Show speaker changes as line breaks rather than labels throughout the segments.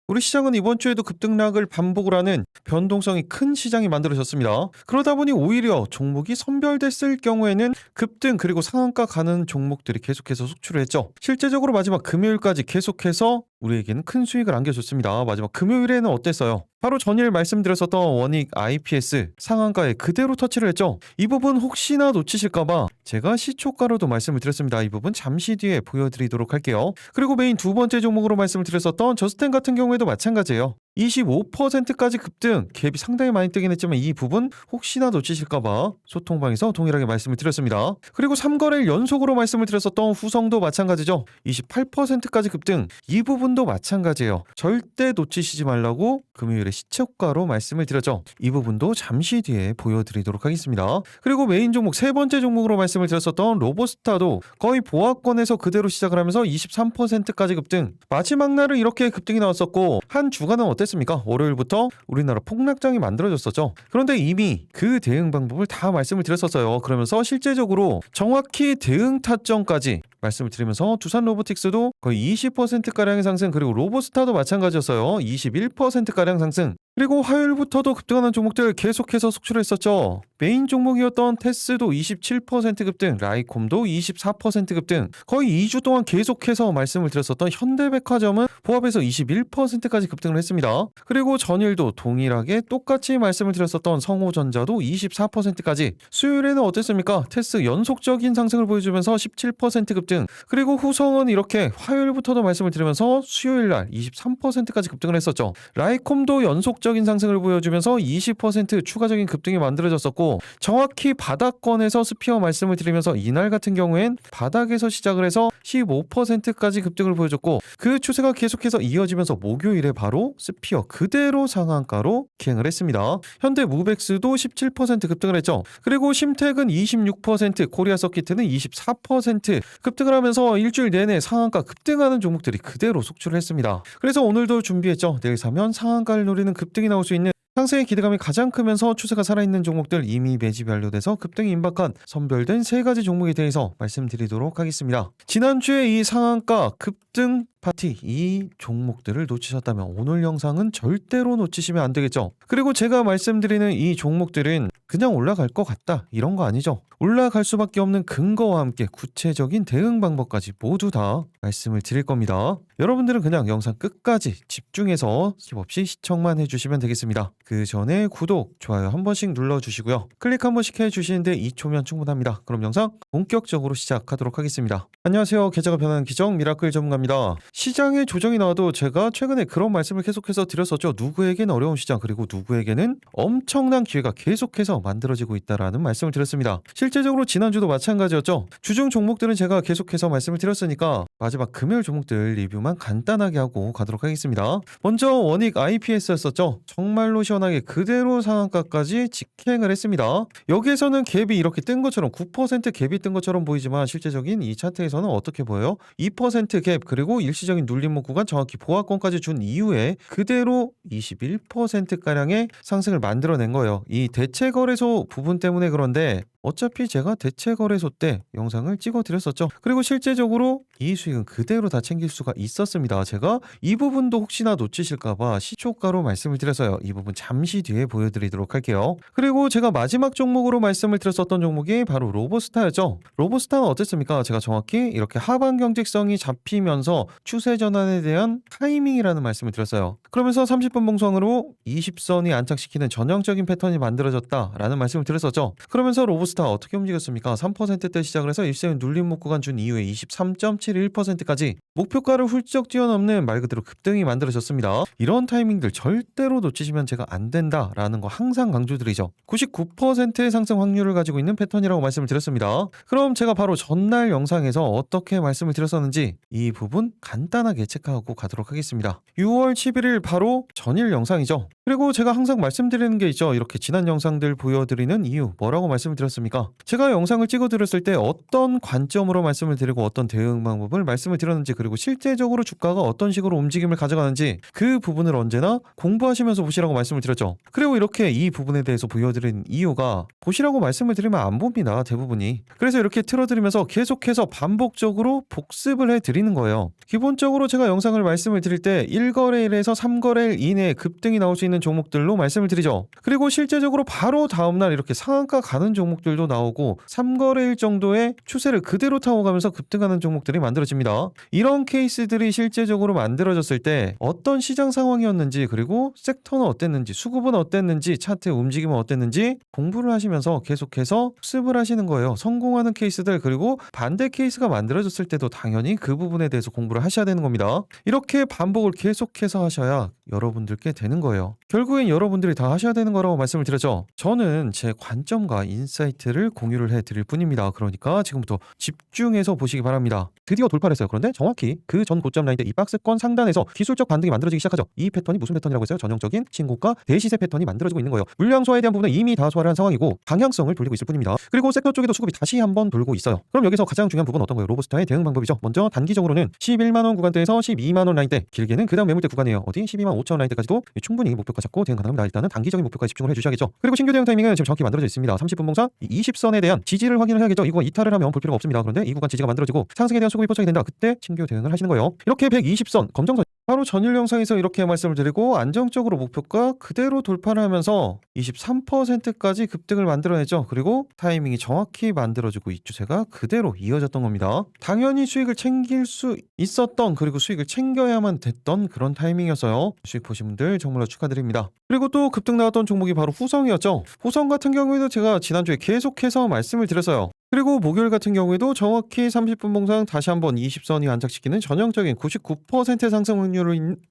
우리 시장은 이번 주에도 급등락을 반복을 하는 변동성이 큰 시장이 만들어졌습니다. 그러다 보니 오히려 종목이 선별됐을 경우에는 급등 그리고 상한가 가는 종목들이 계속해서 속출을 했죠. 실제적으로 마지막 금요일까지 계속해서 우리에게는 큰 수익을 안겨줬습니다. 마지막 금요일에는 어땠어요? 바로 전일 말씀드렸었던 원익 IPS 상한가에 그대로 터치를 했죠. 이 부분 혹시나 놓치실까봐 제가 시초가로도 말씀을 드렸습니다. 이 부분 잠시 뒤에 보여드리도록 할게요. 그리고 메인 두 번째 종목으로 말씀을 드렸었던 저스텐 같은 경우에도 마찬가지예요. 25%까지 급등, 갭이 상당히 많이 뜨긴 했지만 이 부분 혹시나 놓치실까봐 소통방에서 동일하게 말씀을 드렸습니다. 그리고 3거래일 연속으로 말씀을 드렸었던 후성도 마찬가지죠. 28%까지 급등, 이 부분도 마찬가지예요. 절대 놓치시지 말라고 금요일에 시초가로 말씀을 드렸죠. 이 부분도 잠시 뒤에 보여드리도록 하겠습니다. 그리고 메인 종목 세 번째 종목으로 말씀을 드렸었던 로보스타도 거의 보합권에서 그대로 시작을 하면서 23%까지 급등, 마지막 날은 이렇게 급등이 나왔었고 한 주간은 어땠습니까? 월요일부터 우리나라 폭락장이 만들어졌었죠. 그런데 이미 그 대응 방법을 다 말씀을 드렸었어요. 그러면서 실제적으로 정확히 대응 타점까지 말씀을 드리면서 두산 로보틱스도 거의 20%가량의 상승, 그리고 로보스타도 마찬가지였어요. 21%가량 상승. 그리고 화요일부터도 급등하는 종목들 계속해서 속출했었죠. 메인 종목이었던 테스도 27% 급등, 라이콤도 24% 급등, 거의 2주 동안 계속해서 말씀을 드렸었던 현대백화점은 보합에서 21%까지 급등을 했습니다. 그리고 전일도 동일하게 똑같이 말씀을 드렸었던 성호전자도 24%까지. 수요일에는 어땠습니까? 테스 연속적인 상승을 보여주면서 17% 급등, 그리고 후성은 이렇게 화요일부터도 말씀을 드리면서 수요일날 23%까지 급등을 했었죠. 라이콤도 연속적인 상승을 보여주면서 20% 추가적인 급등이 만들어졌었고, 정확히 바닥권에서 스피어 말씀을 드리면서 이날 같은 경우엔 바닥에서 시작을 해서 15%까지 급등을 보여줬고, 그 추세가 계속해서 이어지면서 목요일에 바로 스피어 그대로 상한가로 기행을 했습니다. 현대 무벡스도 17% 급등을 했죠. 그리고 심택은 26%, 코리아 서킷은 24% 급등을 하면서 일주일 내내 상한가 급등하는 종목들이 그대로 속출을 했습니다. 그래서 오늘도 준비했죠. 내일 사면 상한가를 노리는 급등이 나올 수 있는, 상승의 기대감이 가장 크면서 추세가 살아있는 종목들, 이미 매집 완료돼서 급등이 임박한 선별된 세 가지 종목에 대해서 말씀드리도록 하겠습니다. 지난주에 이 상한가 급등 파티, 이 종목들을 놓치셨다면 오늘 영상은 절대로 놓치시면 안 되겠죠. 그리고 제가 말씀드리는 이 종목들은 그냥 올라갈 것 같다, 이런 거 아니죠. 올라갈 수밖에 없는 근거와 함께 구체적인 대응 방법까지 모두 다 말씀을 드릴 겁니다. 여러분들은 그냥 영상 끝까지 집중해서 스킵 없이 시청만 해주시면 되겠습니다. 그 전에 구독, 좋아요 한 번씩 눌러주시고요. 클릭 한 번씩 해주시는데 2초면 충분합니다. 그럼 영상 본격적으로 시작하도록 하겠습니다. 안녕하세요. 계좌가 변하는 기정 미라클 전문가입니다. 시장에 조정이 나와도 제가 최근에 그런 말씀을 계속해서 드렸었죠. 누구에게는 어려운 시장, 그리고 누구에게는 엄청난 기회가 계속해서 만들어지고 있다라는 말씀을 드렸습니다. 실제적으로 지난주도 마찬가지였죠. 주중 종목들은 제가 계속해서 말씀을 드렸으니까 마지막 금요일 종목들 리뷰만 간단하게 하고 가도록 하겠습니다. 먼저 원익 IPS였었죠. 정말로 시원하게 그대로 상한가까지 직행을 했습니다. 여기에서는 갭이 이렇게 뜬 것처럼 9% 갭이 뜬 것처럼 보이지만 실제적인 이 차트에서는 어떻게 보여요? 2% 갭, 그리고 일시적인 눌림목 구간 정확히 보합권까지 준 이후에 그대로 21%가량의 상승을 만들어낸 거예요. 이 대체거래소 부분 때문에 그런데 어차피 제가 대체거래소 때 영상을 찍어드렸었죠. 그리고 실제적으로 이 수익은 그대로 다 챙길 수가 있었습니다. 제가 이 부분도 혹시나 놓치실까봐 시초가로 말씀을 드려서요. 이 부분 잠시 뒤에 보여드리도록 할게요. 그리고 제가 마지막 종목으로 말씀을 드렸었던 종목이 바로 로보스타였죠. 로보스타는 어땠습니까? 제가 정확히 이렇게 하반 경직성이 잡히면서 추세 전환에 대한 타이밍이라는 말씀을 드렸어요. 그러면서 30분 봉성으로 20선이 안착시키는 전형적인 패턴이 만들어졌다라는 말씀을 드렸었죠. 그러면서 로보스타 어떻게 움직였습니까? 3%대 시작을 해서 일시적인 눌림목 구간 준 이후에 23.71%까지 목표가를 훌쩍 뛰어넘는 말 그대로 급등이 만들어졌습니다. 이런 타이밍들 절대로 놓치시면 제가 안 된다라는 거 항상 강조드리죠. 99%의 상승 확률을 가지고 있는 패턴이라고 말씀을 드렸습니다. 그럼 제가 바로 전날 영상에서 어떻게 말씀을 드렸었는지 이 부분 간단하게 체크하고 가도록 하겠습니다. 6월 11일 바로 전일 영상이죠. 그리고 제가 항상 말씀드리는 게 있죠. 이렇게 지난 영상들 보여드리는 이유 뭐라고 말씀을 드렸습니까? 제가 영상을 찍어드렸을 때 어떤 관점으로 말씀을 드리고 어떤 대응 방법을 말씀을 드렸는지, 그리고 실제적으로 주가가 어떤 식으로 움직임을 가져가는지 그 부분을 언제나 공부하시면서 보시라고 말씀을 드렸죠. 그리고 이렇게 이 부분에 대해서 보여드린 이유가 보시라고 말씀을 드리면 안 봅니다, 대부분이. 그래서 이렇게 틀어드리면서 계속해서 반복적으로 복습을 해드리는 거예요. 기본적으로 제가 영상을 말씀을 드릴 때 1거래일에서 3거래일 이내에 급등이 나올 수 있는 종목들로 말씀을 드리죠. 그리고 실제적으로 바로 다음날 이렇게 상한가 가는 종목들도 나오고 3거래일 정도의 추세를 그대로 타고가면서 급등하는 종목들이 만들어집니다. 이런 케이스들이 실제적으로 만들어졌을 때 어떤 시장 상황이었는지, 그리고 섹터는 어땠는지, 수급은 어땠는지, 차트의 움직임은 어땠는지 공부를 하시면서 계속해서 습을 하시는 거예요. 성공하는 케이스들, 그리고 반대 케이스가 만들어졌을 때도 당연히 그 부분에 대해서 공부를 하셔야 되는 겁니다. 이렇게 반복을 계속해서 하셔야 여러분들께 되는 거예요. 결국엔 여러분들이 다 하셔야 되는 거라고 말씀을 드렸죠. 저는 제 관점과 인사이트를 공유를 해드릴 뿐입니다. 그러니까 지금부터 집중해서 보시기 바랍니다. 드디어 돌파를 했어요. 그런데 정확히 그 전 고점 라인대 이 박스권 상단에서 기술적 반등이 만들어지기 시작하죠. 이 패턴이 무슨 패턴이라고 했어요? 전형적인 신고가 대시세 패턴이 만들어지고 있는 거예요. 물량 소화에 대한 부분은 이미 다 소화를 한 상황이고 방향성을 돌리고 있을 뿐입니다. 그리고 섹터 쪽에도 수급이 다시 한번 돌고 있어요. 그럼 여기서 가장 중요한 부분은 어떤 거예요? 로부스타의 대응 방법이죠. 먼저 단기적으로는 11만원 구간대에서 12만원 라인대, 길게는 그 다음 매물대 구간이에요. 어디? 12만 5천 라인대까지도 충분히 목표가 잡고 대응 가능합니다. 일단은 단기적인 목표까지 집중을 해주셔야겠죠. 그리고 신규 대응 타이밍은 지금 정확히 만들어져 있습니다. 30분 봉상 20선에 대한 지지를 확인을 해야겠죠. 이거 이탈을 하면 볼 필요가 없습니다. 그런데 이 구간 지지가 만들어지고 상승에 대한 수급이 포착이 된다. 그때 신규 대응을 하시는 거예요. 이렇게 120선 검정선 바로 전일 영상에서 이렇게 말씀을 드리고 안정적으로 목표가 그대로 돌파를 하면서 23%까지 급등을 만들어내죠. 그리고 타이밍이 정확히 만들어지고 이 추세가 그대로 이어졌던 겁니다. 당연히 수익을 챙길 수 있었던, 그리고 수익을 챙겨야만 됐던 그런 타이밍이었어요. 수익 보신 분들 정말로 축하드립니다. 그리고 또 급등 나왔던 종목이 바로 후성이었죠. 후성 같은 경우에도 제가 지난주에 계속해서 말씀을 드렸어요. 그리고 목요일 같은 경우에도 정확히 30분 봉상 다시 한번 20선이 안착시키는 전형적인 99% 상승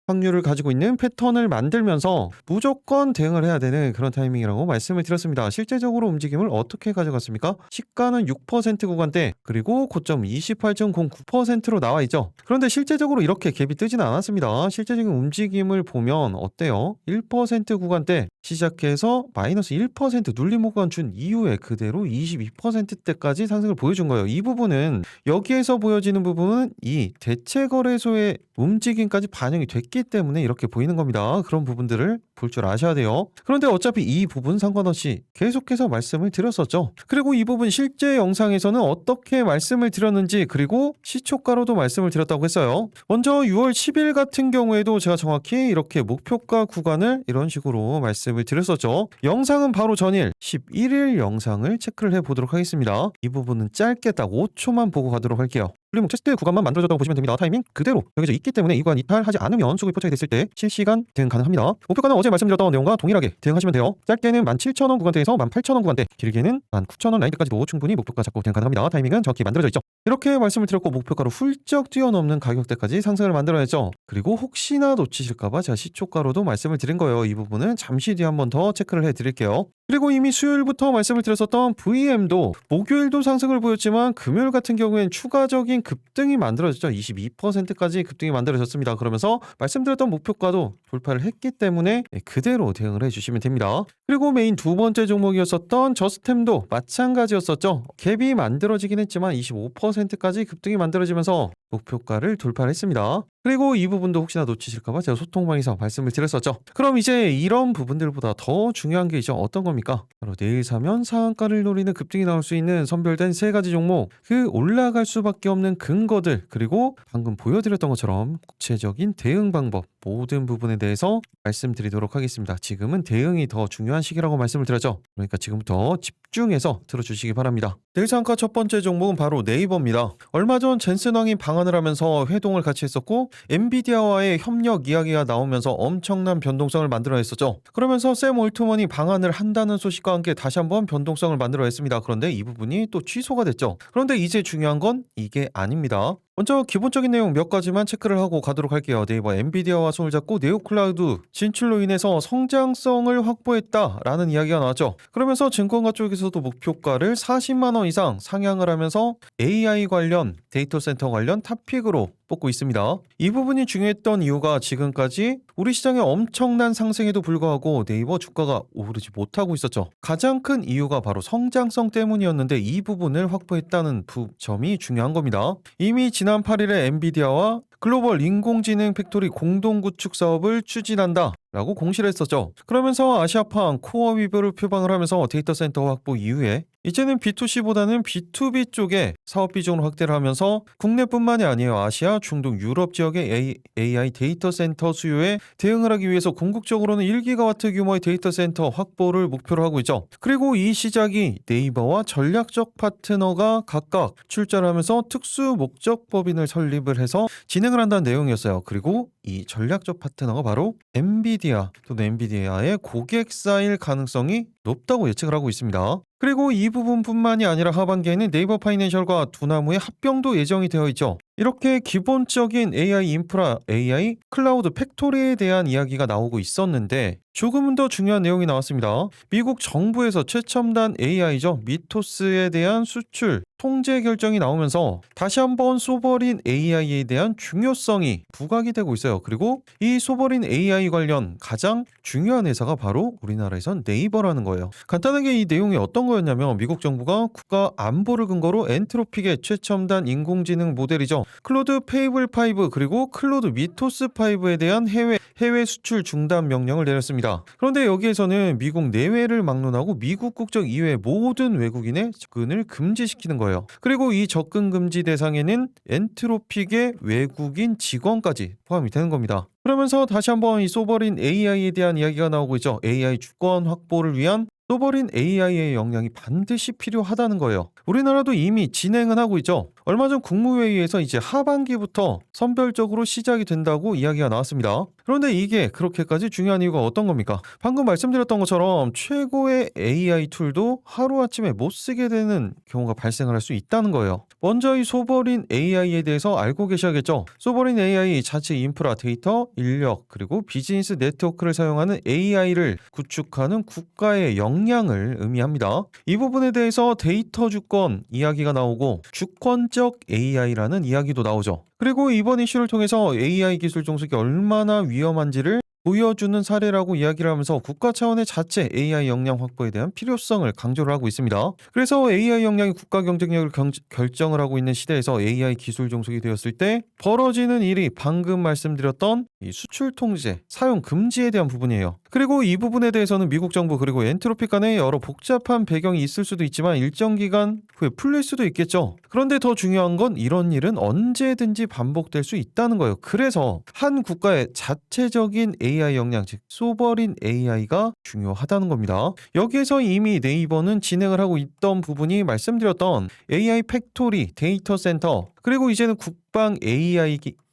확률을 가지고 있는 패턴을 만들면서 무조건 대응을 해야 되는 그런 타이밍이라고 말씀을 드렸습니다. 실제적으로 움직임을 어떻게 가져갔습니까? 시가는 6% 구간대, 그리고 고점 28.09%로 나와 있죠. 그런데 실제적으로 이렇게 갭이 뜨지는 않았습니다. 실제적인 움직임을 보면 어때요? 1% 구간대 시작해서 마이너스 1% 눌림 구간 준 이후에 그대로 22%대까지 상승을 보여준 거예요. 이 부분은 여기에서 보여지는 부분은 이 대체 거래소의 움직임까지 반영이 됐기 때문에 이렇게 보이는 겁니다. 그런 부분들을 볼 줄 아셔야 돼요. 그런데 어차피 이 부분 상관없이 계속해서 말씀을 드렸었죠. 그리고 이 부분 실제 영상에서는 어떻게 말씀을 드렸는지, 그리고 시초가로도 말씀을 드렸다고 했어요. 먼저 6월 10일 같은 경우에도 제가 정확히 이렇게 목표가 구간을 이런 식으로 말씀을 드렸었죠. 영상은 바로 전일 11일 영상을 체크를 해보도록 하겠습니다. 이 부분은 짧게 딱 5초만 보고 가도록 할게요. 물리목 테스트 구간만 만들어졌다고 보시면 됩니다. 타이밍 그대로 여기서 있기 때문에 이 구간 이탈하지 않으면 수급이 포착이 됐을 때 실시간 대응 가능합니다. 목표가는 어제 말씀드렸던 내용과 동일하게 대응하시면 돼요. 짧게는 17,000원 구간대에서 18,000원 구간대, 길게는 19,000원 라인대까지도 충분히 목표가 잡고 대응 가능합니다. 타이밍은 정확히 만들어져 있죠. 이렇게 말씀을 드렸고 목표가로 훌쩍 뛰어넘는 가격대까지 상승을 만들어냈죠. 그리고 혹시나 놓치실까봐 제가 시초가로도 말씀을 드린 거예요. 이 부분은 잠시 뒤에 한번 더 체크를 해드릴게요. 그리고 이미 수요일부터 말씀을 드렸었던 VM도 목요일도 상승을 보였지만 금요일 같은 경우엔 추가적인 급등이 만들어졌죠. 22%까지 급등이 만들어졌습니다. 그러면서 말씀드렸던 목표가도 돌파를 했기 때문에 그대로 대응을 해주시면 됩니다. 그리고 메인 두 번째 종목이었었던 저스템도 마찬가지였었죠. 갭이 만들어지긴 했지만 25%까지 급등이 만들어지면서 목표가를 돌파를 했습니다. 그리고 이 부분도 혹시나 놓치실까봐 제가 소통방에서 말씀을 드렸었죠. 그럼 이제 이런 부분들보다 더 중요한 게 이제 어떤 겁니까? 바로 내일 사면 상한가를 노리는 급등이 나올 수 있는 선별된 세 가지 종목, 그 올라갈 수밖에 없는 근거들, 그리고 방금 보여드렸던 것처럼 구체적인 대응 방법, 모든 부분에 대해서 말씀드리도록 하겠습니다. 지금은 대응이 더 중요한 시기라고 말씀을 드렸죠. 그러니까 지금부터 집중해서 들어주시기 바랍니다. 내일 상한가 첫 번째 종목은 바로 네이버입니다. 얼마 전 젠슨왕이 방한을 하면서 회동을 같이 했었고 엔비디아와의 협력 이야기가 나오면서 엄청난 변동성을 만들어냈었죠. 그러면서 샘 올트먼이 방한을 한다는 소식과 함께 다시 한번 변동성을 만들어냈습니다. 그런데 이 부분이 또 취소가 됐죠. 그런데 이제 중요한 건 이게 아닙니다. 먼저 기본적인 내용 몇 가지만 체크를 하고 가도록 할게요. 네이버 엔비디아와 손을 잡고 네오클라우드 진출로 인해서 성장성을 확보했다라는 이야기가 나왔죠. 그러면서 증권가 쪽에서 여기서도 목표가를 40만 원 이상 상향을 하면서 AI 관련, 데이터 센터 관련 탑픽으로 뽑고 있습니다. 이 부분이 중요했던 이유가 지금까지 우리 시장의 엄청난 상승에도 불구하고 네이버 주가가 오르지 못하고 있었죠. 가장 큰 이유가 바로 성장성 때문이었는데 이 부분을 확보했다는 점이 중요한 겁니다. 이미 지난 8일에 엔비디아와 글로벌 인공지능 팩토리 공동 구축 사업을 추진한다 라고 공시를 했었죠. 그러면서 아시아판 코어 위브를 표방을 하면서 데이터 센터 확보 이후에 이제는 B2C보다는 B2B 쪽에 사업 비중을 확대를 하면서 국내뿐만이 아니에요. 아시아, 중동, 유럽 지역의 AI 데이터 센터 수요에 대응을 하기 위해서 궁극적으로는 1기가와트 규모의 데이터 센터 확보를 목표로 하고 있죠. 그리고 이 시작이 네이버와 전략적 파트너가 각각 출자를 하면서 특수 목적 법인을 설립을 해서 진행을 한다는 내용이었어요. 그리고 이 전략적 파트너가 바로 엔비디아 또는 엔비디아의 고객사일 가능성이 높다고 예측을 하고 있습니다. 그리고 이 부분뿐만이 아니라 하반기에는 네이버 파이낸셜과 두나무의 합병도 예정이 되어 있죠. 이렇게 기본적인 AI 인프라, AI 클라우드 팩토리에 대한 이야기가 나오고 있었는데 조금은 더 중요한 내용이 나왔습니다. 미국 정부에서 최첨단 AI죠. 미토스에 대한 수출 통제 결정이 나오면서 다시 한번 소버린 AI에 대한 중요성이 부각이 되고 있어요. 그리고 이 소버린 AI 관련 가장 중요한 회사가 바로 우리나라에선 네이버라는 거예요. 간단하게 이 내용이 어떤 거였냐면 미국 정부가 국가 안보를 근거로 엔트로픽의 최첨단 인공지능 모델이죠. 클로드 페이블 5 그리고 클로드 미토스 5에 대한 해외 수출 중단 명령을 내렸습니다. 그런데 여기에서는 미국 내외를 막론하고 미국 국적 이외의 모든 외국인의 접근을 금지시키는 거예요. 그리고 이 접근 금지 대상에는 엔트로픽의 외국인 직원까지 포함이 되는 겁니다. 그러면서 다시 한번 이 소버린 AI에 대한 이야기가 나오고 있죠. AI 주권 확보를 위한 소버린 AI의 역량이 반드시 필요하다는 거예요. 우리나라도 이미 진행은 하고 있죠. 얼마 전 국무회의에서 이제 하반기부터 선별적으로 시작이 된다고 이야기가 나왔습니다. 그런데 이게 그렇게까지 중요한 이유가 어떤 겁니까? 방금 말씀드렸던 것처럼 최고의 AI 툴도 하루아침에 못 쓰게 되는 경우가 발생할 수 있다는 거예요. 먼저 이 소버린 AI에 대해서 알고 계셔야겠죠. 소버린 AI 자체 인프라, 데이터, 인력, 그리고 비즈니스 네트워크를 사용하는 AI를 구축하는 국가의 역량을 의미합니다. 이 부분에 대해서 데이터 주권 이야기가 나오고 주권적 AI라는 이야기도 나오죠. 그리고 이번 이슈를 통해서 AI 기술 종속이 얼마나 위험한지를 보여주는 사례라고 이야기를 하면서 국가 차원의 자체 AI 역량 확보에 대한 필요성을 강조를 하고 있습니다. 그래서 AI 역량이 국가 경쟁력을 결정을 하고 있는 시대에서 AI 기술 종속이 되었을 때 벌어지는 일이 방금 말씀드렸던 이 수출 통제, 사용 금지에 대한 부분이에요. 그리고 이 부분에 대해서는 미국 정부 그리고 엔트로픽 간에 여러 복잡한 배경이 있을 수도 있지만 일정 기간 후에 풀릴 수도 있겠죠. 그런데 더 중요한 건 이런 일은 언제든지 반복될 수 있다는 거예요. 그래서 한 국가의 자체적인 AI 역량, 즉 소버린 AI가 중요하다는 겁니다. 여기에서 이미 네이버는 진행을 하고 있던 부분이 말씀드렸던 AI 팩토리, 데이터 센터, 그리고 이제는 국방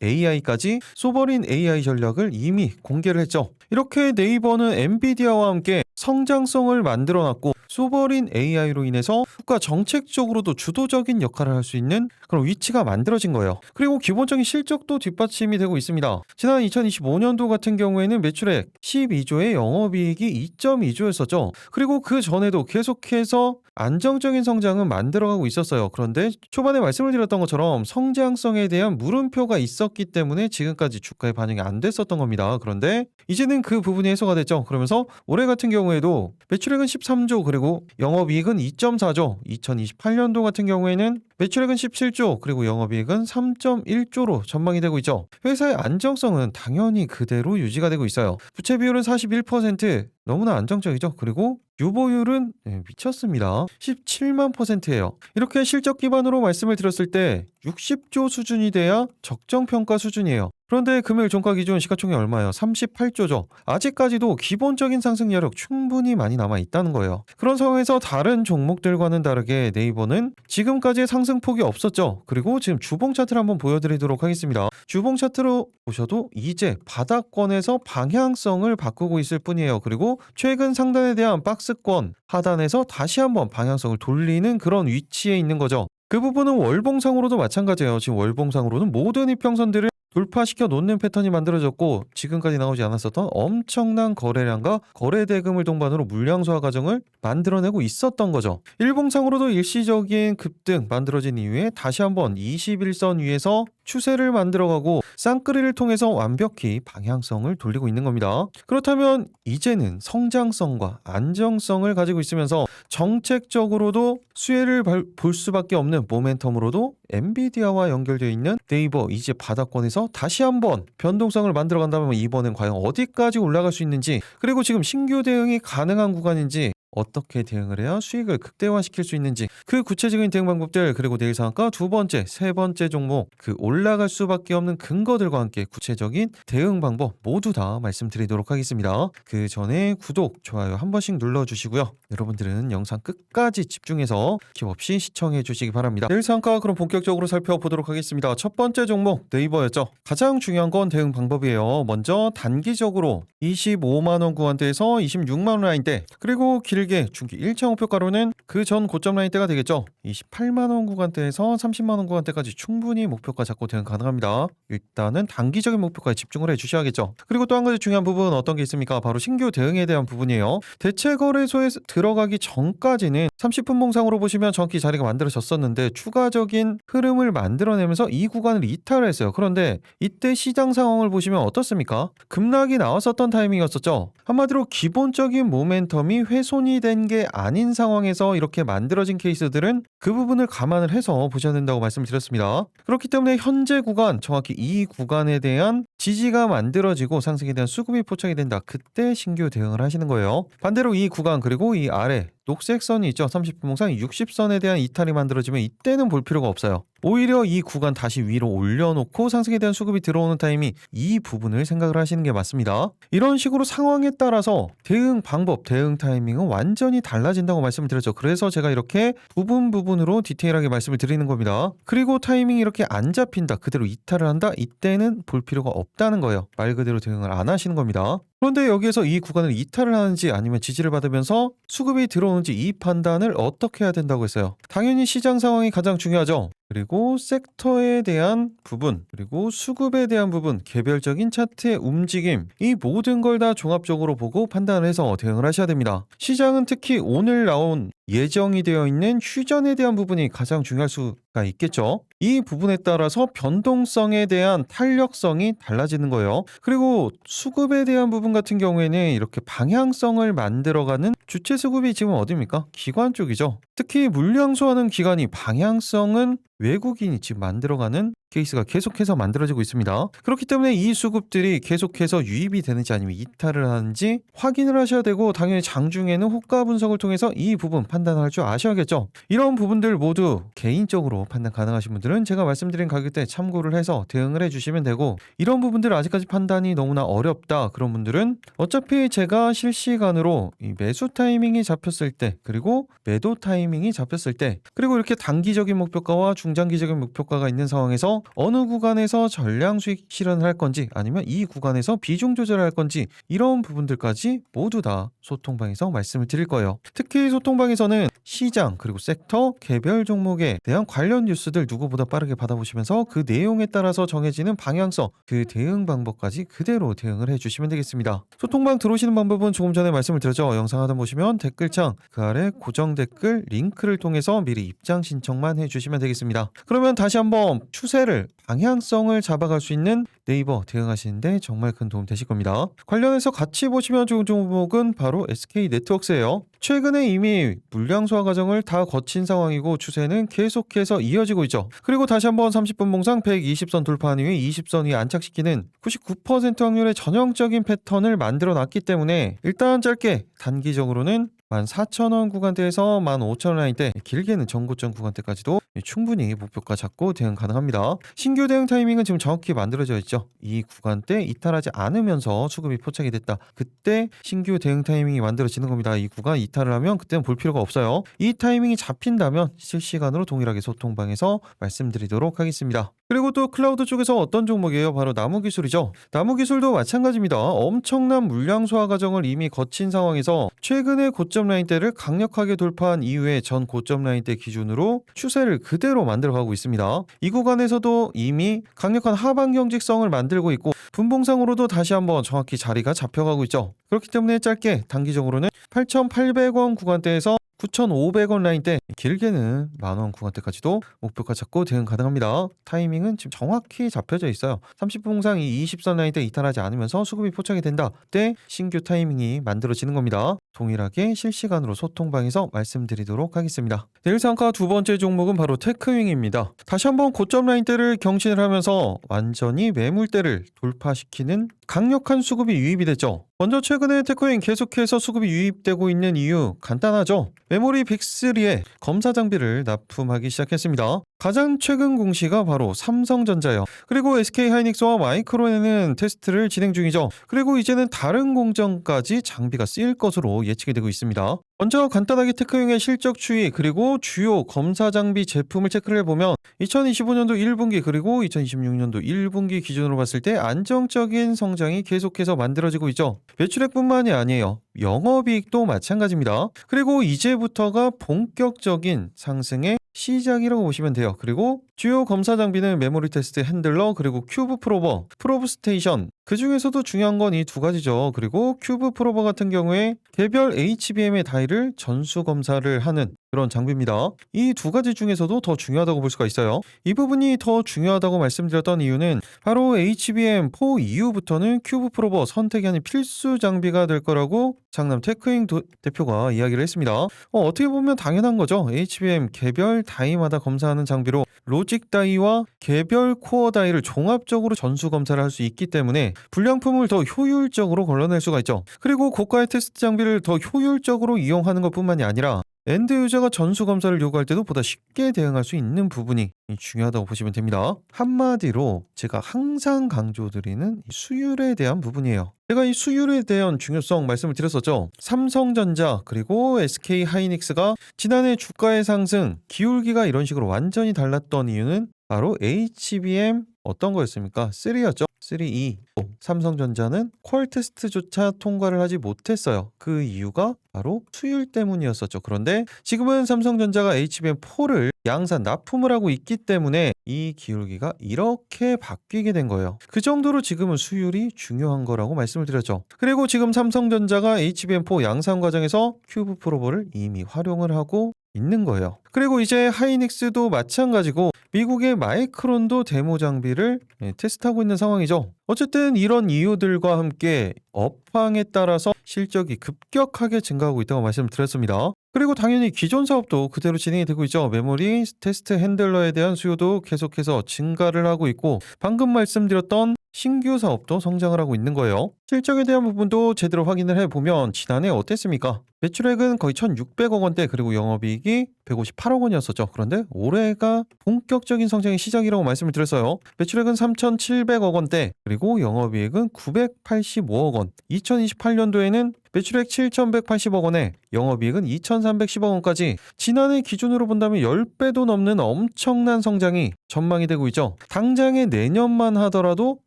AI까지 소버린 AI 전략을 이미 공개를 했죠. 이렇게 네이버는 엔비디아와 함께 성장성을 만들어놨고 소버린 AI로 인해서 국가 정책적으로도 주도적인 역할을 할 수 있는 그런 위치가 만들어진 거예요. 그리고 기본적인 실적도 뒷받침이 되고 있습니다. 지난 2025년도 같은 경우에는 매출액 12조에 영업이익이 2.2조였었죠. 그리고 그 전에도 계속해서 안정적인 성장은 만들어가고 있었어요. 그런데 초반에 말씀을 드렸던 것처럼 성장성에 대한 물음표가 있었기 때문에 지금까지 주가에 반영이 안 됐었던 겁니다. 그런데 이제는 그 부분이 해소가 됐죠. 그러면서 올해 같은 경우에도 매출액은 13조 그리고 영업이익은 2.4조, 2028년도 같은 경우에는 매출액은 17조 그리고 영업이익은 3.1조로 전망이 되고 있죠. 회사의 안정성은 당연히 그대로 유지가 되고 있어요. 부채 비율은 41%, 너무나 안정적이죠. 그리고 유보율은 미쳤습니다. 17만 %예요. 이렇게 실적 기반으로 말씀을 드렸을 때 60조 수준이 돼야 적정평가 수준이에요. 그런데 금일 종가 기준 시가총액 얼마예요? 38조죠. 아직까지도 기본적인 상승 여력 충분히 많이 남아 있다는 거예요. 그런 상황에서 다른 종목들과는 다르게 네이버는 지금까지의 상승폭이 없었죠. 그리고 지금 주봉 차트를 한번 보여드리도록 하겠습니다. 주봉 차트로 보셔도 이제 바닥권에서 방향성을 바꾸고 있을 뿐이에요. 그리고 최근 상단에 대한 박스권 하단에서 다시 한번 방향성을 돌리는 그런 위치에 있는 거죠. 그 부분은 월봉상으로도 마찬가지예요. 지금 월봉상으로는 모든 이평선들을 돌파시켜 놓는 패턴이 만들어졌고 지금까지 나오지 않았었던 엄청난 거래량과 거래 대금을 동반으로 물량 소화 과정을 만들어내고 있었던 거죠. 일봉상으로도 일시적인 급등 만들어진 이후에 다시 한번 21선 위에서 추세를 만들어가고 쌍끌이를 통해서 완벽히 방향성을 돌리고 있는 겁니다. 그렇다면 이제는 성장성과 안정성을 가지고 있으면서 정책적으로도 수혜를 볼 수밖에 없는 모멘텀으로도 엔비디아와 연결되어 있는 네이버 이제 바닥권에서 다시 한번 변동성을 만들어 간다면 이번엔 과연 어디까지 올라갈 수 있는지, 그리고 지금 신규 대응이 가능한 구간인지, 어떻게 대응을 해야 수익을 극대화시킬 수 있는지, 그 구체적인 대응 방법들, 그리고 내일 상한가 두 번째, 세 번째 종목, 그 올라갈 수밖에 없는 근거들과 함께 구체적인 대응 방법 모두 다 말씀드리도록 하겠습니다. 그 전에 구독, 좋아요 한 번씩 눌러주시고요. 여러분들은 영상 끝까지 집중해서 스킵 없이 시청해 주시기 바랍니다. 내일 상한가 그럼 본격적으로 살펴보도록 하겠습니다. 첫 번째 종목 네이버였죠. 가장 중요한 건 대응 방법이에요. 먼저 단기적으로 25만원 구간대에서 26만원 라인대, 그리고 길게 중기 1차 목표가로는 그 전 고점 라인대가 되겠죠. 28만원 구간대에서 30만원 구간대까지 충분히 목표가 잡고 대응 가능합니다. 일단은 단기적인 목표가에 집중을 해주셔야겠죠. 그리고 또 한 가지 중요한 부분 어떤 게 있습니까? 바로 신규 대응에 대한 부분이에요. 대체 거래소에 들어가기 전까지는 30분 봉상으로 보시면 정확히 자리가 만들어졌었는데 추가적인 흐름을 만들어내면서 이 구간을 이탈을 했어요. 그런데 이때 시장 상황을 보시면 어떻습니까? 급락이 나왔었던 타이밍이었었죠. 한마디로 기본적인 모멘텀이 훼손이 된 게 아닌 상황에서 이렇게 만들어진 케이스들은 그 부분을 감안을 해서 보셔야 된다고 말씀드렸습니다. 그렇기 때문에 현재 구간, 정확히 이 구간에 대한 지지가 만들어지고 상승에 대한 수급이 포착이 된다. 그때 신규 대응을 하시는 거예요. 반대로 이 구간, 그리고 이 아래 녹색 선이 있죠. 30분 봉상 60선에 대한 이탈이 만들어지면 이때는 볼 필요가 없어요. 오히려 이 구간 다시 위로 올려놓고 상승에 대한 수급이 들어오는 타이밍, 이 부분을 생각을 하시는 게 맞습니다. 이런 식으로 상황에 따라서 대응 방법, 대응 타이밍은 완전히 달라진다고 말씀을 드렸죠. 그래서 제가 이렇게 부분으로 디테일하게 말씀을 드리는 겁니다. 그리고 타이밍이 이렇게 안 잡힌다, 그대로 이탈을 한다, 이때는 볼 필요가 없다는 거예요. 말 그대로 대응을 안 하시는 겁니다. 그런데 여기에서 이 구간을 이탈을 하는지 아니면 지지를 받으면서 수급이 들어오는지 이 판단을 어떻게 해야 된다고 했어요. 당연히 시장 상황이 가장 중요하죠. 그리고 섹터에 대한 부분, 그리고 수급에 대한 부분, 개별적인 차트의 움직임, 이 모든 걸 다 종합적으로 보고 판단을 해서 대응을 하셔야 됩니다. 시장은 특히 오늘 나온 예정이 되어 있는 휴전에 대한 부분이 가장 중요할 수가 있겠죠. 이 부분에 따라서 변동성에 대한 탄력성이 달라지는 거예요. 그리고 수급에 대한 부분 같은 경우에는 이렇게 방향성을 만들어가는 주체 수급이 지금 어디입니까? 기관 쪽이죠. 특히 물량 소화하는 기관이 방향성은 외국인이 지금 만들어가는 케이스가 계속해서 만들어지고 있습니다. 그렇기 때문에 이 수급들이 계속해서 유입이 되는지 아니면 이탈을 하는지 확인을 하셔야 되고, 당연히 장중에는 호가 분석을 통해서 이 부분 판단할 줄 아셔야겠죠. 이런 부분들 모두 개인적으로 판단 가능하신 분들은 제가 말씀드린 가격대 참고를 해서 대응을 해주시면 되고, 이런 부분들 아직까지 판단이 너무나 어렵다 그런 분들은 어차피 제가 실시간으로 이 매수 타이밍이 잡혔을 때, 그리고 매도 타이밍이 잡혔을 때, 그리고 이렇게 단기적인 목표가와 중장기적인 목표가가 있는 상황에서 어느 구간에서 전량 수익 실현을 할 건지 아니면 이 구간에서 비중 조절을 할 건지, 이런 부분들까지 모두 다 소통방에서 말씀을 드릴 거예요. 특히 소통방에서는 시장, 그리고 섹터, 개별 종목에 대한 관련 뉴스들 누구보다 빠르게 받아보시면서 그 내용에 따라서 정해지는 방향성, 그 대응 방법까지 그대로 대응을 해주시면 되겠습니다. 소통방 들어오시는 방법은 조금 전에 말씀을 드렸죠. 영상 하단 보시면 댓글창 그 아래 고정 댓글 링크를 통해서 미리 입장 신청만 해주시면 되겠습니다. 그러면 다시 한번 추세를, 방향성을 잡아갈 수 있는 네이버 대응하시는데 정말 큰 도움 되실 겁니다. 관련해서 같이 보시면 좋은 종목은 바로 SK네트워크스예요. 최근에 이미 물량 소화 과정을 다 거친 상황이고 추세는 계속해서 이어지고 있죠. 그리고 다시 한번 30분 봉상 120선 돌파한 이후에 20선 위에 안착시키는 99% 확률의 전형적인 패턴을 만들어 놨기 때문에 일단 짧게 단기적으로는 14,000원 구간대에서 15,000원 라인대, 길게는 전고점 구간대까지도 충분히 목표가 잡고 대응 가능합니다. 신규 대응 타이밍은 지금 정확히 만들어져 있죠. 이 구간대 이탈하지 않으면서 수급이 포착이 됐다. 그때 신규 대응 타이밍이 만들어지는 겁니다. 이 구간 이탈을 하면 그때는 볼 필요가 없어요. 이 타이밍이 잡힌다면 실시간으로 동일하게 소통방에서 말씀드리도록 하겠습니다. 그리고 또 클라우드 쪽에서 어떤 종목이에요? 바로 나무기술이죠. 나무기술도 마찬가지입니다. 엄청난 물량 소화 과정을 이미 거친 상황에서 최근에 고점 라인대를 강력하게 돌파한 이후에 전 고점 라인대 기준으로 추세를 그대로 만들어가고 있습니다. 이 구간에서도 이미 강력한 하방 경직성을 만들고 있고 분봉상으로도 다시 한번 정확히 자리가 잡혀가고 있죠. 그렇기 때문에 짧게 단기적으로는 8,800원 구간대에서 9,500원 라인대, 길게는 만원 구간대까지도 목표가 잡고 대응 가능합니다. 타이밍은 지금 정확히 잡혀져 있어요. 30분 봉상 이 20선 라인대 이탈하지 않으면서 수급이 포착이 된다. 그때 신규 타이밍이 만들어지는 겁니다. 동일하게 실시간으로 소통방에서 말씀드리도록 하겠습니다. 내일 상가 두 번째 종목은 바로 테크윙입니다. 다시 한번 고점 라인대를 경신을 하면서 완전히 매물대를 돌파시키는 강력한 수급이 유입이 됐죠. 먼저 최근에 테크윙 계속해서 수급이 유입되고 있는 이유 간단하죠. 메모리 빅3에 검사 장비를 납품하기 시작했습니다. 가장 최근 공시가 바로 삼성전자예요. 그리고 SK하이닉스와 마이크론에는 테스트를 진행 중이죠. 그리고 이제는 다른 공정까지 장비가 쓰일 것으로 예측이 되고 있습니다. 먼저 간단하게 테크윙의 실적 추이 그리고 주요 검사 장비 제품을 체크를 해보면 2025년도 1분기 그리고 2026년도 1분기 기준으로 봤을 때 안정적인 성장이 계속해서 만들어지고 있죠. 매출액뿐만이 아니에요. 영업이익도 마찬가지입니다. 그리고 이제부터가 본격적인 상승의 시작이라고 보시면 돼요. 그리고 주요 검사 장비는 메모리 테스트 핸들러 그리고 큐브 프로버, 프로브 스테이션, 그 중에서도 중요한 건 이 두 가지죠. 그리고 큐브 프로버 같은 경우에 개별 HBM의 다이를 전수 검사를 하는 그런 장비입니다. 이 두 가지 중에서도 더 중요하다고 볼 수가 있어요. 이 부분이 더 중요하다고 말씀드렸던 이유는 바로 HBM4 이후부터는 큐브 프로버 선택이 아닌 필수 장비가 될 거라고 장남 테크윙 대표가 이야기를 했습니다. 어떻게 보면 당연한 거죠. HBM 개별 다이마다 검사하는 장비로 로직 다이와 개별 코어 다이를 종합적으로 전수 검사를 할 수 있기 때문에 불량품을 더 효율적으로 걸러낼 수가 있죠. 그리고 고가의 테스트 장비를 더 효율적으로 이용하는 것뿐만이 아니라 엔드 유저가 전수 검사를 요구할 때도 보다 쉽게 대응할 수 있는 부분이 중요하다고 보시면 됩니다. 한마디로 제가 항상 강조드리는 수율에 대한 부분이에요. 제가 이 수율에 대한 중요성 말씀을 드렸었죠. 삼성전자 그리고 SK하이닉스가 지난해 주가의 상승, 기울기가 이런 식으로 완전히 달랐던 이유는 바로 HBM 어떤 거였습니까? 3였죠. 3E. 삼성전자는 퀄 테스트조차 통과를 하지 못했어요. 그 이유가 바로 수율 때문이었었죠. 그런데 지금은 삼성전자가 HBM4를 양산 납품을 하고 있기 때문에 이 기울기가 이렇게 바뀌게 된 거예요. 그 정도로 지금은 수율이 중요한 거라고 말씀을 드렸죠. 그리고 지금 삼성전자가 HBM4 양산 과정에서 큐브 프로버를 이미 활용을 하고 있는 거예요. 그리고 이제 하이닉스도 마찬가지고 미국의 마이크론도 데모 장비를 테스트하고 있는 상황이죠. 어쨌든 이런 이유들과 함께 업황에 따라서 실적이 급격하게 증가하고 있다고 말씀드렸습니다. 그리고 당연히 기존 사업도 그대로 진행이 되고 있죠. 메모리 테스트 핸들러에 대한 수요도 계속해서 증가를 하고 있고 방금 말씀드렸던 신규 사업도 성장을 하고 있는 거예요. 실적에 대한 부분도 제대로 확인을 해보면 지난해 어땠습니까? 매출액은 거의 1,600억 원대 그리고 영업이익이 158억 원이었었죠. 그런데 올해가 본격적인 성장의 시작이라고 말씀을 드렸어요. 매출액은 3,700억 원대 그리고 영업이익은 985억 원. 2028년도에는 매출액 7,180억 원에 영업이익은 2,310억 원까지 지난해 기준으로 본다면 10배도 넘는 엄청난 성장이 전망이 되고 있죠. 당장의 내년만 하더라도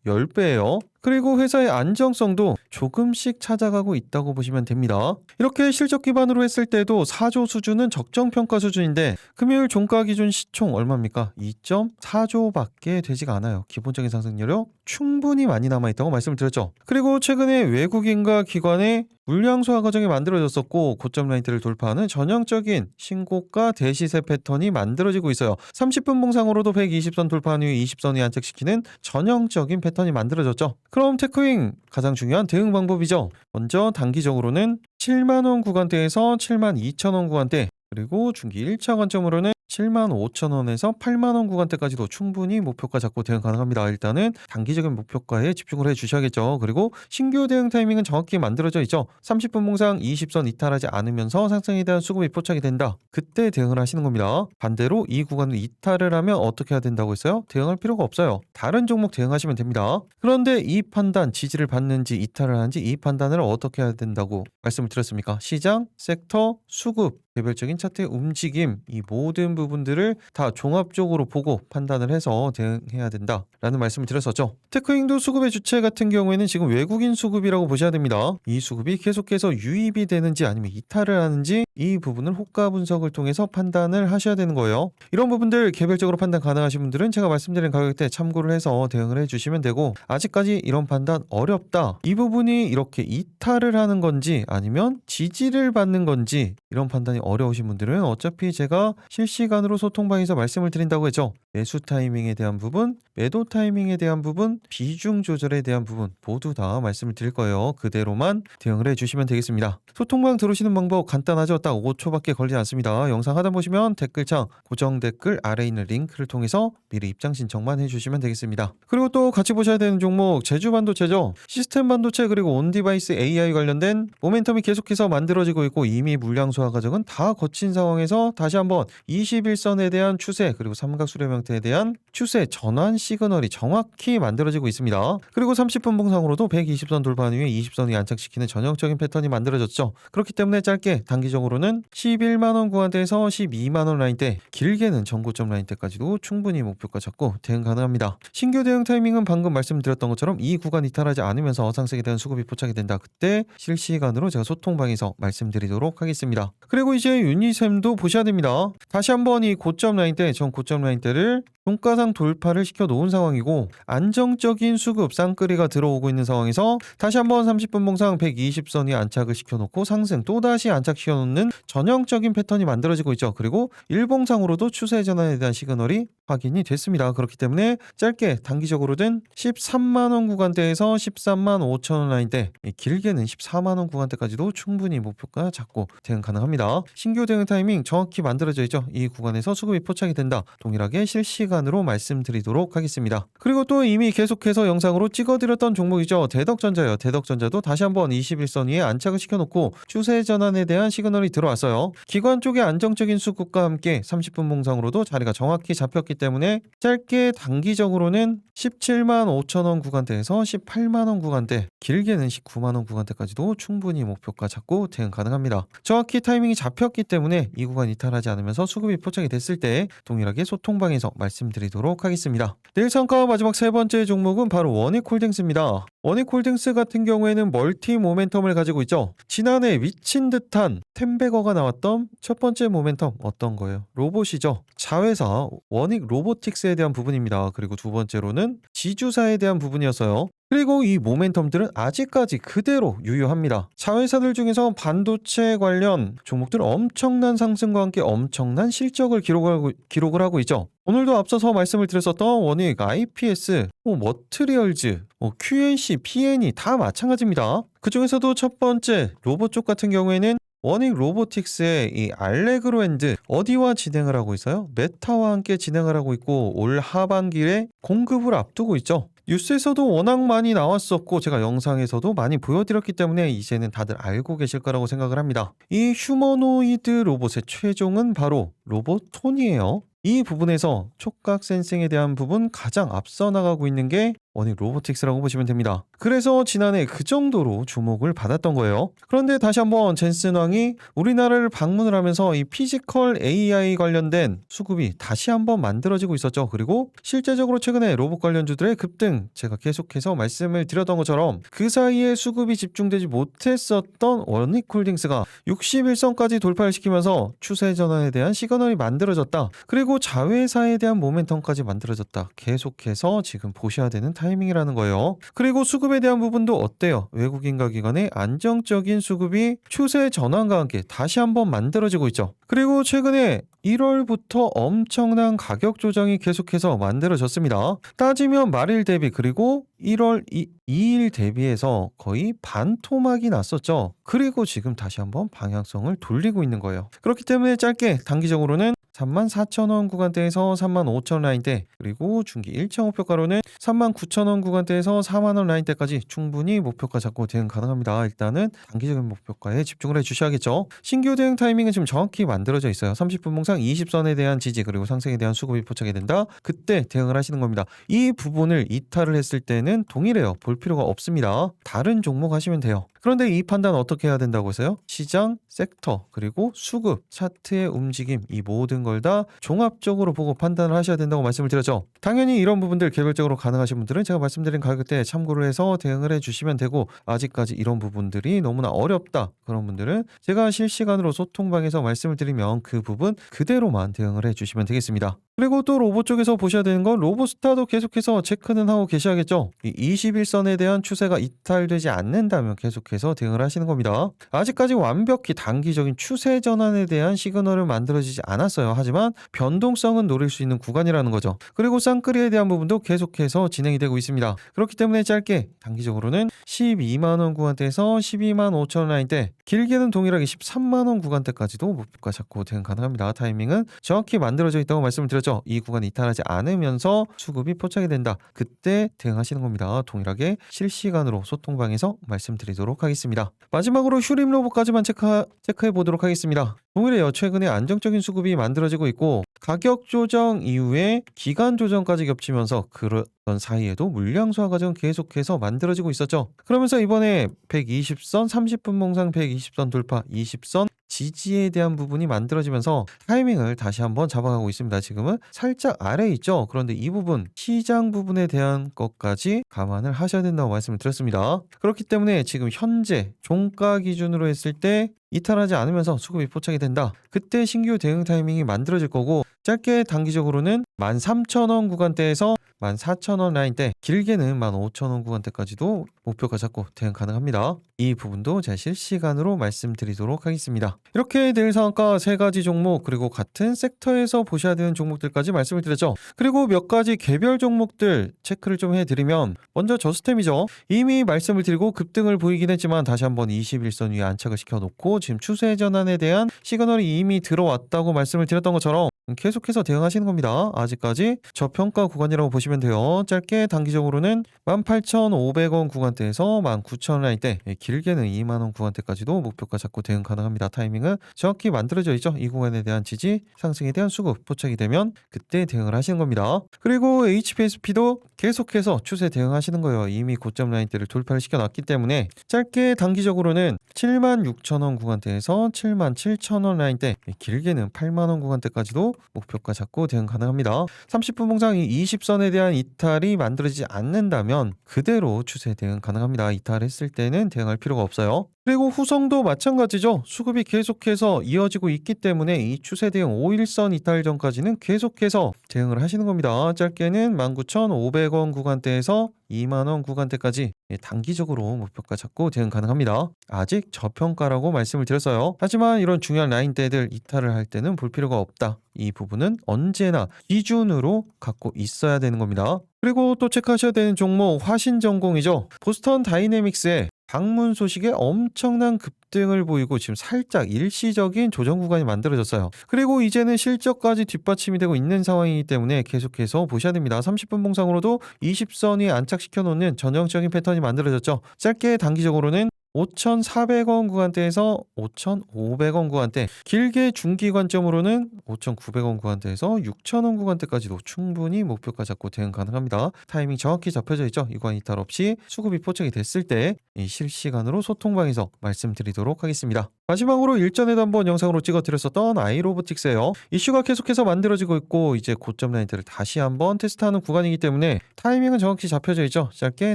10배예요. 그리고 회사의 안정성도 조금씩 찾아가고 있다고 보시면 됩니다. 이렇게 실적 기반으로 했을 때도 4조 수준은 적정평가 수준인데 금요일 종가 기준 시총 얼마입니까? 2.4조밖에 되지가 않아요. 기본적인 상승률이 충분히 많이 남아있다고 말씀을 드렸죠. 그리고 최근에 외국인과 기관의 물량 소화 과정이 만들어졌었고 고점 라인대를 돌파하는 전형적인 신고가 대시세 패턴이 만들어지고 있어요. 30분 봉상으로도 120선 돌파한 이후 20선이 안착시키는 전형적인 패턴이 만들어졌죠. 그럼 테크윙 가장 중요한 대응 방법이죠. 먼저 단기적으로는 7만원 구간대에서 7만 2천원 구간대 그리고 중기 1차 관점으로는 7만 5천 원에서 8만 원 구간대까지도 충분히 목표가 잡고 대응 가능합니다. 일단은 단기적인 목표가에 집중을 해주셔야겠죠. 그리고 신규 대응 타이밍은 정확히 만들어져 있죠. 30분 봉상 20선 이탈하지 않으면서 상승에 대한 수급이 포착이 된다. 그때 대응을 하시는 겁니다. 반대로 이 구간을 이탈을 하면 어떻게 해야 된다고 했어요? 대응할 필요가 없어요. 다른 종목 대응하시면 됩니다. 그런데 이 판단, 지지를 받는지 이탈을 하는지 이 판단을 어떻게 해야 된다고 말씀을 드렸습니까? 시장, 섹터, 수급 개별적인 차트의 움직임, 이 모든 부분들을 다 종합적으로 보고 판단을 해서 대응해야 된다라는 말씀을 드렸었죠. 테크윙도 수급의 주체 같은 경우에는 지금 외국인 수급이라고 보셔야 됩니다. 이 수급이 계속해서 유입이 되는지 아니면 이탈을 하는지 이 부분을 호가 분석을 통해서 판단을 하셔야 되는 거예요. 이런 부분들 개별적으로 판단 가능하신 분들은 제가 말씀드린 가격대 참고를 해서 대응을 해주시면 되고, 아직까지 이런 판단 어렵다, 이 부분이 이렇게 이탈을 하는 건지 아니면 지지를 받는 건지 이런 판단이 어려우신 분들은 어차피 제가 실시간으로 소통방에서 말씀을 드린다고 했죠. 매수 타이밍에 대한 부분, 매도 타이밍에 대한 부분, 비중 조절에 대한 부분 모두 다 말씀을 드릴 거예요. 그대로만 대응을 해주시면 되겠습니다. 소통방 들어오시는 방법 간단하죠. 딱 5초밖에 걸리지 않습니다. 영상 하단 보시면 댓글창 고정 댓글 아래에 있는 링크를 통해서 미리 입장 신청만 해주시면 되겠습니다. 그리고 또 같이 보셔야 되는 종목 제주 반도체죠. 시스템 반도체 그리고 온디바이스 AI 관련된 모멘텀이 계속해서 만들어지고 있고, 이미 물량 소화 과정은 다 거친 상황에서 다시 한번 21선에 대한 추세 그리고 삼각수렴 형태에 대한 추세 전환 시그널이 정확히 만들어지고 있습니다. 그리고 30분 봉상으로도 120선 돌파 이후에 20선이 안착시키는 전형적인 패턴이 만들어졌죠. 그렇기 때문에 짧게 단기적으로는 11만원 구간대에서 12만원 라인대, 길게는 전고점 라인대까지도 충분히 목표가 잡고 대응 가능합니다. 신규 대응 타이밍은 방금 말씀드렸던 것처럼 이 구간 이탈하지 않으면서 상승에 대한 수급이 포착이 된다. 그때 실시간으로 제가 소통방에서 말씀드리도록 하겠습니다. 그리고 이제 유니셈도 보셔야 됩니다. 다시 한번 이 고점 라인대, 전 고점 라인대를 종가상 돌파를 시켜 놓은 상황이고, 안정적인 수급 쌍끌이가 들어오고 있는 상황에서 다시 한번 30분 봉상 120선이 안착을 시켜놓고 상승 또다시 안착시켜 놓는 전형적인 패턴이 만들어지고 있죠. 그리고 일봉상으로도 추세 전환에 대한 시그널이 확인이 됐습니다. 그렇기 때문에 짧게 단기적으로는 13만원 구간대에서 13만 5천원 라인대, 길게는 14만원 구간대까지도 충분히 목표가 잡고 대응 가능합니다. 신규 대응 타이밍 정확히 만들어져 있죠. 이 구간에서 수급이 포착이 된다. 동일하게 실시간으로 말씀드리도록 하겠습니다. 그리고 또 이미 계속해서 영상으로 찍어드렸던 종목이죠. 대덕전자예요. 대덕전자도 다시 한번 21선 위에 안착을 시켜놓고 추세 전환에 대한 시그널이 들어왔어요. 기관 쪽의 안정적인 수급과 함께 30분 봉상으로도 자리가 정확히 잡혔기 때문에 짧게 단기적으로는 17만 5천원 구간대에서 18만원 구간대, 길게는 19만원 구간대까지도 충분히 목표가 잡고 대응 가능합니다. 정확히 타이밍이 잡혔기 때문에 이 구간 이탈하지 않으면서 수급이 포착이 됐을 때 동일하게 소통방에서 말씀드리도록 하겠습니다. 내일 상가 마지막 세 번째 종목은 바로 원익홀딩스입니다. 원익홀딩스 같은 경우에는 멀티 모멘텀을 가지고 있죠. 지난해 미친 듯한 템베거가 나왔던 첫 번째 모멘텀 어떤 거예요? 로봇이죠. 자회사 원익 로보틱스에 대한 부분입니다. 그리고 두 번째로는 지주사에 대한 부분이었어요. 그리고 이 모멘텀들은 아직까지 그대로 유효합니다. 자회사들 중에서 반도체 관련 종목들 엄청난 상승과 함께 엄청난 실적을 기록을 하고 있죠. 오늘도 앞서서 말씀을 드렸었던 원익, IPS, 머트리얼즈, QNC, PN이 다 마찬가지입니다. 그 중에서도 첫 번째 로봇 쪽 같은 경우에는 원익 로보틱스의 이 알레그로 핸드 어디와 진행을 하고 있어요? 메타와 함께 진행을 하고 있고 올 하반기에 공급을 앞두고 있죠. 뉴스에서도 워낙 많이 나왔었고 제가 영상에서도 많이 보여드렸기 때문에 이제는 다들 알고 계실 거라고 생각을 합니다. 이 휴머노이드 로봇의 최종은 바로 로봇톤이에요. 이 부분에서 촉각 센싱에 대한 부분 가장 앞서 나가고 있는 게 원익 로보틱스라고 보시면 됩니다. 그래서 지난해 그 정도로 주목을 받았던 거예요. 그런데 다시 한번 젠슨 왕이 우리나라를 방문을 하면서 이 피지컬 AI 관련된 수급이 다시 한번 만들어지고 있었죠. 그리고 실제적으로 최근에 로봇 관련주들의 급등, 제가 계속해서 말씀을 드렸던 것처럼 그 사이에 수급이 집중되지 못했었던 원익홀딩스가 61선까지 돌파를 시키면서 추세 전환에 대한 시그널이 만들어졌다. 그리고 자회사에 대한 모멘텀까지 만들어졌다. 계속해서 지금 보셔야 되는 타이밍이라는 거예요. 그리고 수급에 대한 부분도 어때요? 외국인과 기관의 안정적인 수급이 추세 전환과 함께 다시 한번 만들어지고 있죠. 그리고 최근에 1월부터 엄청난 가격 조정이 계속해서 만들어졌습니다. 따지면 말일 대비 그리고 1월 2일 대비해서 거의 반토막이 났었죠. 그리고 지금 다시 한번 방향성을 돌리고 있는 거예요. 그렇기 때문에 짧게 단기적으로는 34,000원 구간대에서 35,000원 라인대, 그리고 중기 1차 목표가로는 39,000원 구간대에서 4만원 라인대까지 충분히 목표가 잡고 대응 가능합니다. 일단은 단기적인 목표가에 집중을 해주셔야겠죠. 신규 대응 타이밍은 지금 정확히 만들어져 있어요. 30분 봉상 20선에 대한 지지, 그리고 상승에 대한 수급이 포착이 된다. 그때 대응을 하시는 겁니다. 이 부분을 이탈을 했을 때는 동일해요. 볼 필요가 없습니다. 다른 종목 하시면 돼요. 그런데 이 판단 어떻게 해야 된다고 해서요? 시장, 섹터, 그리고 수급, 차트의 움직임, 이 모든 걸 다 종합적으로 보고 판단을 하셔야 된다고 말씀을 드렸죠. 당연히 이런 부분들 개별적으로 가능하신 분들은 제가 말씀드린 가격대에 참고를 해서 대응을 해주시면 되고, 아직까지 이런 부분들이 너무나 어렵다 그런 분들은 제가 실시간으로 소통방에서 말씀을 드리면 그 부분 그대로만 대응을 해주시면 되겠습니다. 그리고 또 로봇 쪽에서 보셔야 되는 건 로봇스타도 계속해서 체크는 하고 계셔야겠죠. 이 21선에 대한 추세가 이탈되지 않는다면 계속해서 대응을 하시는 겁니다. 아직까지 완벽히 단기적인 추세 전환에 대한 시그널을 만들어지지 않았어요. 하지만 변동성은 노릴 수 있는 구간이라는 거죠. 그리고 쌍끌이에 대한 부분도 계속해서 진행이 되고 있습니다. 그렇기 때문에 짧게 단기적으로는 12만원 구간대에서 12만 5천원 라인대, 길게는 동일하게 13만원 구간대까지도 목표가 잡고 대응 가능합니다. 타이밍은 정확히 만들어져 있다고 말씀을 드렸죠. 이 구간 이탈하지 않으면서 수급이 포착이 된다. 그때 대응하시는 겁니다. 동일하게 실시간으로 소통방에서 말씀드리도록 하겠습니다. 마지막으로 휴림 로봇까지만 체크해 보도록 하겠습니다. 동일해요. 최근에 안정적인 수급이 만들어지고 있고, 가격 조정 이후에 기간 조정까지 겹치면서 그런 사이에도 물량 소화 과정 계속해서 만들어지고 있었죠. 그러면서 이번에 120선 30분 봉상 120선 돌파 20선 지지에 대한 부분이 만들어지면서 타이밍을 다시 한번 잡아가고 있습니다. 지금은 살짝 아래에 있죠. 그런데 이 부분 시장 부분에 대한 것까지 감안을 하셔야 된다고 말씀을 드렸습니다. 그렇기 때문에 지금 현재 종가 기준으로 했을 때 이탈하지 않으면서 수급이 포착이 된다. 그때 신규 대응 타이밍이 만들어질 거고, 짧게 단기적으로는 13,000원 구간대에서 14,000원 라인대, 길게는 15,000원 구간대까지도 목표가 잡고 대응 가능합니다. 이 부분도 제가 실시간으로 말씀드리도록 하겠습니다. 이렇게 내일 상한가 3가지 종목, 그리고 같은 섹터에서 보셔야 되는 종목들까지 말씀을 드렸죠. 그리고 몇 가지 개별 종목들 체크를 좀 해드리면, 먼저 저스템이죠. 이미 말씀을 드리고 급등을 보이긴 했지만 다시 한번 21선 위에 안착을 시켜놓고 지금 추세 전환에 대한 시그널이 이미 들어왔다고 말씀을 드렸던 것처럼 계속해서 대응하시는 겁니다. 아직까지 저평가 구간이라고 보시면 돼요. 짧게 단기적으로는 18,500원 구간대에서 19,000원 라인대, 길게는 2만원 구간대까지도 목표가 잡고 대응 가능합니다. 타이밍은 정확히 만들어져 있죠. 이 구간에 대한 지지, 상승에 대한 수급 포착이 되면 그때 대응을 하시는 겁니다. 그리고 HPSP도 계속해서 추세 대응하시는 거예요. 이미 고점 라인대를 돌파를 시켜놨기 때문에 짧게 단기적으로는 76,000원 구간대에서 77,000원 라인대, 길게는 8만원 구간대까지도 목표가 잡고 대응 가능합니다. 30분 봉상 20선에 대한 이탈이 만들어지지 않는다면 그대로 추세 대응 가능합니다. 이탈했을 때는 대응할 필요가 없어요. 그리고 후성도 마찬가지죠. 수급이 계속해서 이어지고 있기 때문에 이 추세 대응 5일선 이탈 전까지는 계속해서 대응을 하시는 겁니다. 짧게는 19,500원 구간대에서 2만원 구간대까지 단기적으로 목표가 잡고 대응 가능합니다. 아직 저평가라고 말씀을 드렸어요. 하지만 이런 중요한 라인대들 이탈을 할 때는 볼 필요가 없다. 이 부분은 언제나 기준으로 갖고 있어야 되는 겁니다. 그리고 또 체크하셔야 되는 종목 화신전공이죠. 보스턴 다이내믹스의 방문 소식에 엄청난 급등을 보이고 지금 살짝 일시적인 조정 구간이 만들어졌어요. 그리고 이제는 실적까지 뒷받침이 되고 있는 상황이기 때문에 계속해서 보셔야 됩니다. 30분 봉상으로도 20선이 안착시켜 놓는 전형적인 패턴이 만들어졌죠. 짧게 단기적으로는 5,400원 구간대에서 5,500원 구간대, 길게 중기 관점으로는 5,900원 구간대에서 6,000원 구간대까지도 충분히 목표가 잡고 대응 가능합니다. 타이밍 정확히 잡혀져 있죠. 이 구간 이탈 없이 수급이 포착이 됐을 때 이 실시간으로 소통방에서 말씀드리도록 하겠습니다. 마지막으로 일전에도 한번 영상으로 찍어드렸었던 아이로보틱스예요. 이슈가 계속해서 만들어지고 있고 이제 고점 라인대를 다시 한번 테스트하는 구간이기 때문에 타이밍은 정확히 잡혀져 있죠. 짧게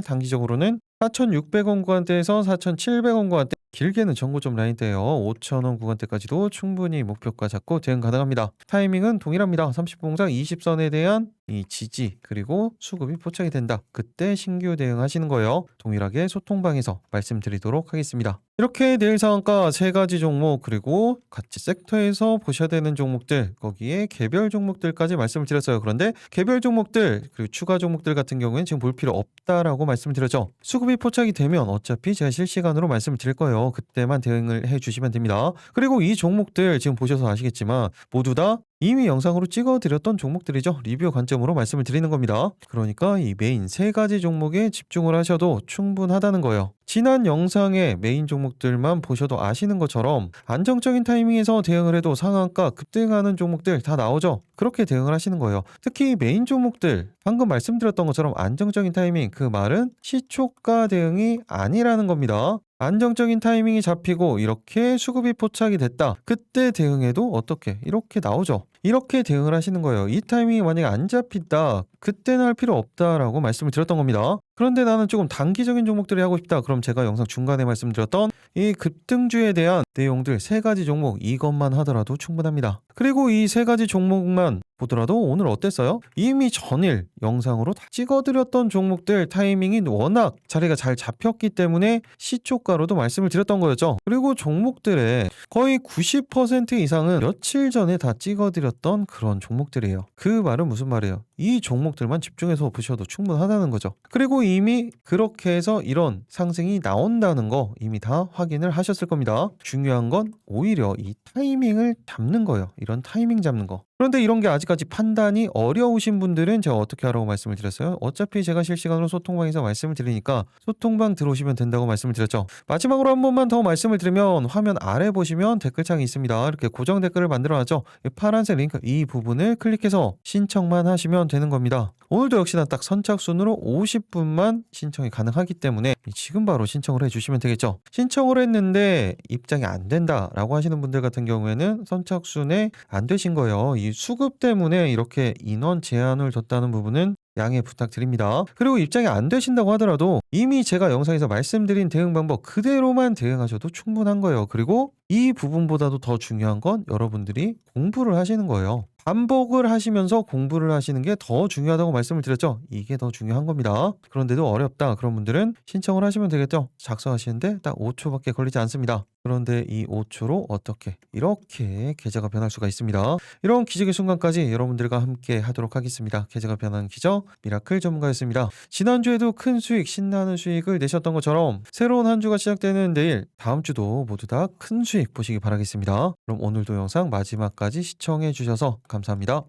단기적으로는 4,600원 구간대에서 4,700원 구간대, 길게는 전고점 라인대예요. 5,000원 구간대까지도 충분히 목표가 잡고 대응 가능합니다. 타이밍은 동일합니다. 30분 봉상 20선에 대한 이 지지, 그리고 수급이 포착이 된다. 그때 신규 대응하시는 거예요. 동일하게 소통방에서 말씀드리도록 하겠습니다. 이렇게 내일 상한가 3가지 종목, 그리고 같이 섹터에서 보셔야 되는 종목들, 거기에 개별 종목들까지 말씀을 드렸어요. 그런데 개별 종목들 그리고 추가 종목들 같은 경우에는 지금 볼 필요 없다라고 말씀을 드렸죠. 수급이 포착이 되면 어차피 제가 실시간으로 말씀을 드릴 거예요. 있어요. 그때만 대응을 해 주시면 됩니다. 그리고 이 종목들 지금 보셔서 아시겠지만 모두 다 이미 영상으로 찍어 드렸던 종목들이죠. 리뷰 관점으로 말씀을 드리는 겁니다. 그러니까 이 메인 3가지 종목에 집중을 하셔도 충분하다는 거예요. 지난 영상의 메인 종목들만 보셔도 아시는 것처럼 안정적인 타이밍에서 대응을 해도 상한가 급등하는 종목들 다 나오죠. 그렇게 대응을 하시는 거예요. 특히 메인 종목들 방금 말씀드렸던 것처럼 안정적인 타이밍, 그 말은 시초가 대응이 아니라는 겁니다. 안정적인 타이밍이 잡히고 이렇게 수급이 포착이 됐다. 그때 대응해도 어떻게? 이렇게 나오죠. 이렇게 대응을 하시는 거예요. 이 타이밍이 만약에 안 잡힌다. 그때는 할 필요 없다라고 말씀을 드렸던 겁니다. 그런데 나는 조금 단기적인 종목들이 하고 싶다. 그럼 제가 영상 중간에 말씀드렸던 이 급등주에 대한 내용들 3가지 종목 이것만 하더라도 충분합니다. 그리고 이 3가지 종목만 보더라도 오늘 어땠어요? 이미 전일 영상으로 다 찍어드렸던 종목들 타이밍이 워낙 자리가 잘 잡혔기 때문에 시초가로도 말씀을 드렸던 거였죠. 그리고 종목들의 거의 90% 이상은 며칠 전에 다 찍어드렸던 그런 종목들이에요. 그 말은 무슨 말이에요? 이 종목들만 집중해서 보셔도 충분하다는 거죠. 그리고 이미 그렇게 해서 이런 상승이 나온다는 거 이미 다 확인을 하셨을 겁니다. 중요한 건 오히려 이 타이밍을 잡는 거예요. 이런 타이밍 잡는 거. 그런데 이런 게 아직까지 판단이 어려우신 분들은 제가 어떻게 하라고 말씀을 드렸어요? 어차피 제가 실시간으로 소통방에서 말씀을 드리니까 소통방 들어오시면 된다고 말씀을 드렸죠. 마지막으로 한 번만 더 말씀을 드리면 화면 아래 보시면 댓글창이 있습니다. 이렇게 고정 댓글을 만들어놨죠. 이 파란색 링크 이 부분을 클릭해서 신청만 하시면 되는 겁니다. 오늘도 역시나 딱 선착순으로 50분만 신청이 가능하기 때문에 지금 바로 신청을 해주시면 되겠죠. 신청을 했는데 입장이 안 된다라고 하시는 분들 같은 경우에는 선착순에 안 되신 거예요. 이 수급 때문에 이렇게 인원 제한을 뒀다는 부분은 양해 부탁드립니다. 그리고 입장이 안 되신다고 하더라도 이미 제가 영상에서 말씀드린 대응 방법 그대로만 대응하셔도 충분한 거예요. 그리고 이 부분보다도 더 중요한 건 여러분들이 공부를 하시는 거예요. 반복을 하시면서 공부를 하시는 게 더 중요하다고 말씀을 드렸죠. 이게 더 중요한 겁니다. 그런데도 어렵다 그런 분들은 신청을 하시면 되겠죠. 작성하시는데 딱 5초밖에 걸리지 않습니다. 그런데 이 5초로 어떻게 이렇게 계좌가 변할 수가 있습니다. 이런 기적의 순간까지 여러분들과 함께 하도록 하겠습니다. 계좌가 변하는 기적 미라클 전문가였습니다. 지난주에도 큰 수익 신나는 수익을 내셨던 것처럼 새로운 한 주가 시작되는 내일 다음 주도 모두 다 큰 수익 보시기 바라겠습니다. 그럼 오늘도 영상 마지막까지 시청해 주셔서 감사합니다.